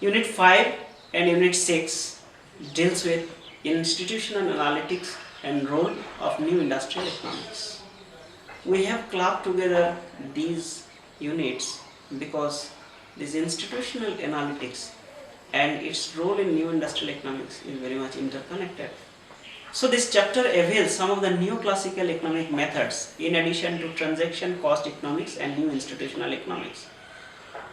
Unit 5 and Unit 6 deals with institutional analytics and role of new industrial economics. We have clubbed together these units because this institutional analytics and its role in new industrial economics is very much interconnected. So this chapter avails some of the neoclassical economic methods in addition to transaction cost economics and new institutional economics.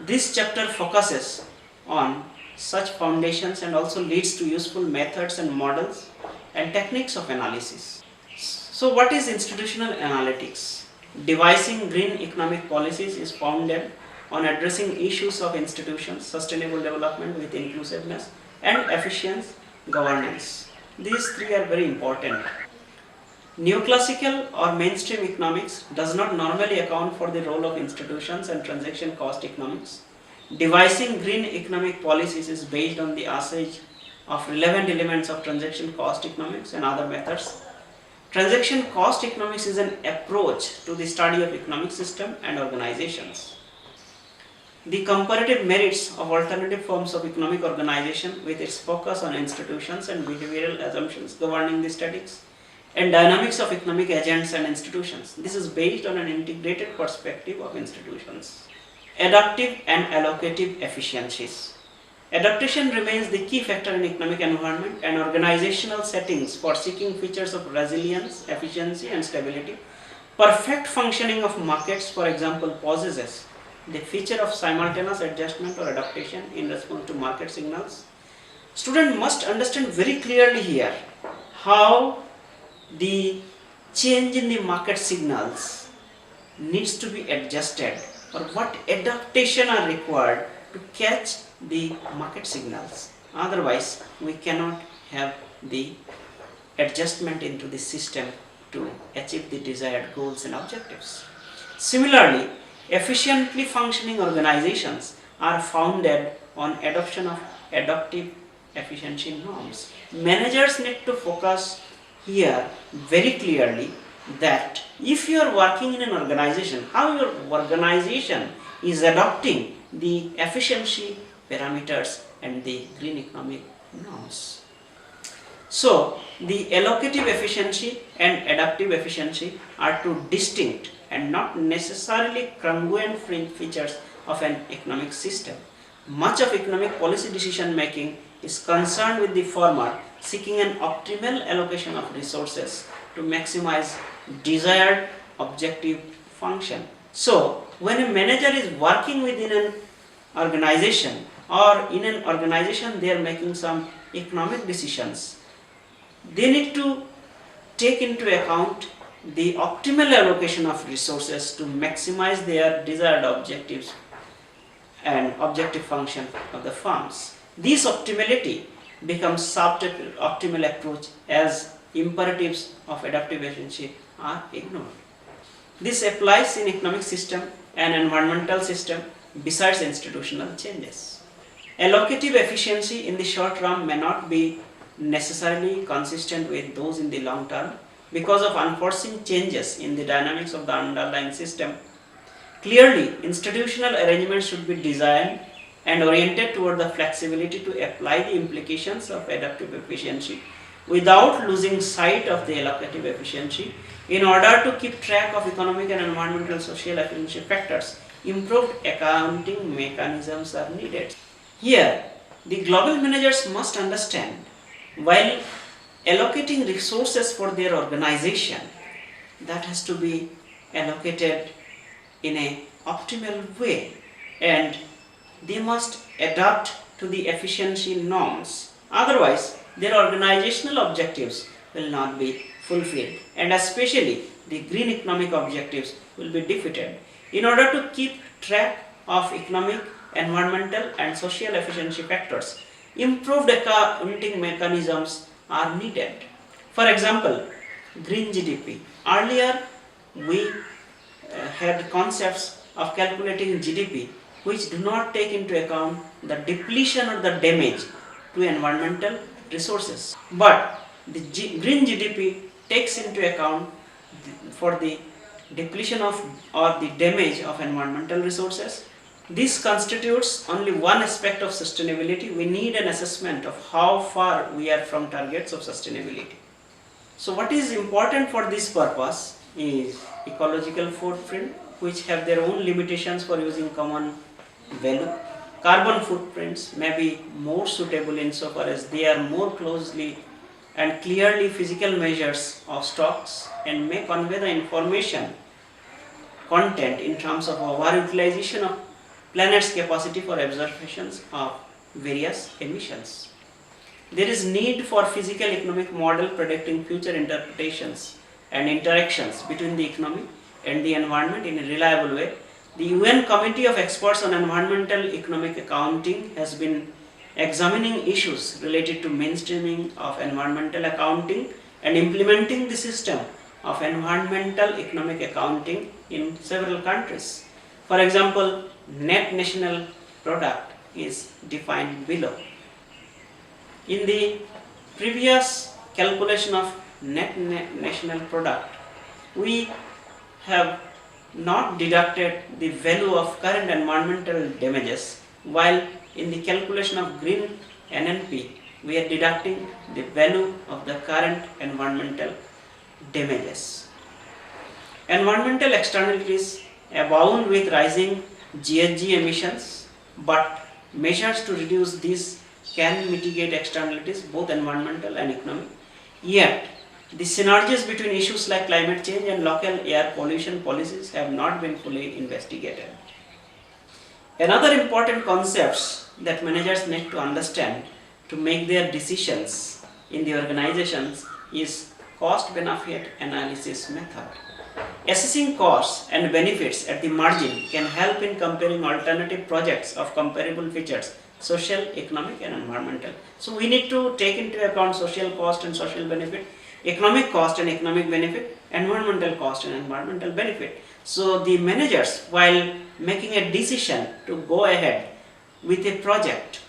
This chapter focuses on such foundations and also leads to useful methods and models and techniques of analysis. So what is institutional analytics? Devising green economic policies is founded on addressing issues of institutions, sustainable development with inclusiveness and efficient governance. These three are very important. Neoclassical or mainstream economics does not normally account for the role of institutions and transaction cost economics. Devising green economic policies is based on the usage of relevant elements of transaction cost economics and other methods. Transaction cost economics is an approach to the study of economic system and organizations. The comparative merits of alternative forms of economic organization with its focus on institutions and behavioral assumptions governing the statics and dynamics of economic agents and institutions. This is based on an integrated perspective of institutions. Adaptive and allocative efficiencies. Adaptation remains the key factor in economic environment and organizational settings for seeking features of resilience, efficiency and stability. Perfect functioning of markets, for example, possesses the feature of simultaneous adjustment or adaptation in response to market signals. Student must understand very clearly here how the change in the market signals needs to be adjusted or what adaptation are required to catch the market signals. Otherwise, we cannot have the adjustment into the system to achieve the desired goals and objectives. Similarly, efficiently functioning organizations are founded on adoption of adaptive efficiency norms. Managers need to focus here very clearly that if you are working in an organization, how your organization is adopting the efficiency parameters and the green economic norms. So, the allocative efficiency and adaptive efficiency are two distinct and not necessarily congruent features of an economic system. Much of economic policy decision making is concerned with the former, seeking an optimal allocation of resources to maximize desired objective function. So, when a manager is working within an organization or in an organization they are making some economic decisions, they need to take into account the optimal allocation of resources to maximize their desired objectives and objective function of the firms. This optimality becomes suboptimal approach as imperatives of adaptive efficiency are ignored. This applies in economic system and environmental system besides institutional changes. Allocative efficiency in the short term may not be necessarily consistent with those in the long term because of unforeseen changes in the dynamics of the underlying system. Clearly, institutional arrangements should be designed and oriented toward the flexibility to apply the implications of adaptive efficiency without losing sight of the allocative efficiency. In order to keep track of economic and environmental social efficiency factors, improved accounting mechanisms are needed. Here, the global managers must understand, while allocating resources for their organization, that has to be allocated in an optimal way, and they must adapt to the efficiency norms. Otherwise, their organizational objectives will not be fulfilled, and especially the green economic objectives will be defeated. In order to keep track of economic, environmental and social efficiency factors, improved accounting mechanisms are needed. For example, green GDP. Earlier, we had concepts of calculating GDP which do not take into account the depletion or the damage to environmental resources. But the green GDP takes into account for the depletion of or the damage of environmental resources This constitutes only one aspect of sustainability. We need an assessment of how far we are from targets of sustainability. So what is important for this purpose is ecological footprint, which have their own limitations for using common value. Carbon footprints may be more suitable insofar as they are more closely and clearly physical measures of stocks and may convey the information content in terms of overutilization of planet's capacity for absorptions of various emissions. There is need for physical economic model predicting future interpretations and interactions between the economy and the environment in a reliable way. The UN Committee of Experts on Environmental Economic Accounting has been examining issues related to mainstreaming of environmental accounting and implementing the system of environmental economic accounting in several countries. For example, net national product is defined below. In the previous calculation of net national product, we have not deducted the value of current environmental damages, while in the calculation of green NNP, we are deducting the value of the current environmental damages. Environmental externalities abound with rising GHG emissions, but measures to reduce these can mitigate externalities, both environmental and economic. Yet, the synergies between issues like climate change and local air pollution policies have not been fully investigated. Another important concepts that managers need to understand to make their decisions in the organizations is cost-benefit analysis method. Assessing costs and benefits at the margin can help in comparing alternative projects of comparable features, social, economic and environmental. So we need to take into account social cost and social benefit, economic cost and economic benefit, environmental cost and environmental benefit. So the managers, while making a decision to go ahead with a project,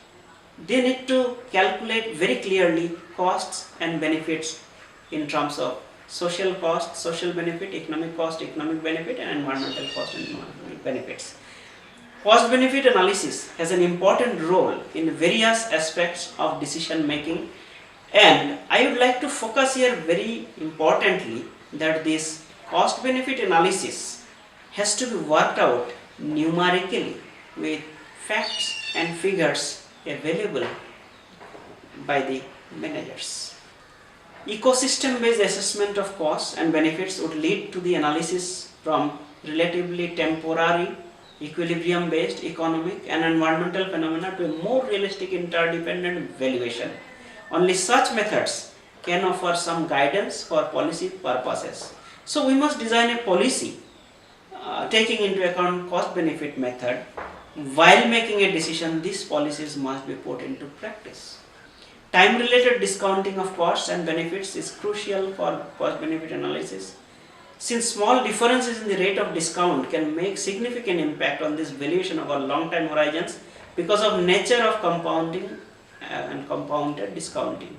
they need to calculate very clearly costs and benefits in terms of social cost, social benefit, economic cost, economic benefit and environmental cost and environmental benefits. Cost benefit analysis has an important role in various aspects of decision making, and I would like to focus here very importantly that this cost benefit analysis has to be worked out numerically with facts and figures available by the managers. Ecosystem based assessment of costs and benefits would lead to the analysis from relatively temporary equilibrium based economic and environmental phenomena to a more realistic interdependent valuation. Only such methods can offer some guidance for policy purposes. So we must design a policy taking into account cost benefit method. While making a decision, these policies must be put into practice. Time related discounting of costs and benefits is crucial for cost benefit analysis, since small differences in the rate of discount can make significant impact on this valuation over long time horizons because of nature of compounding and compounded discounting.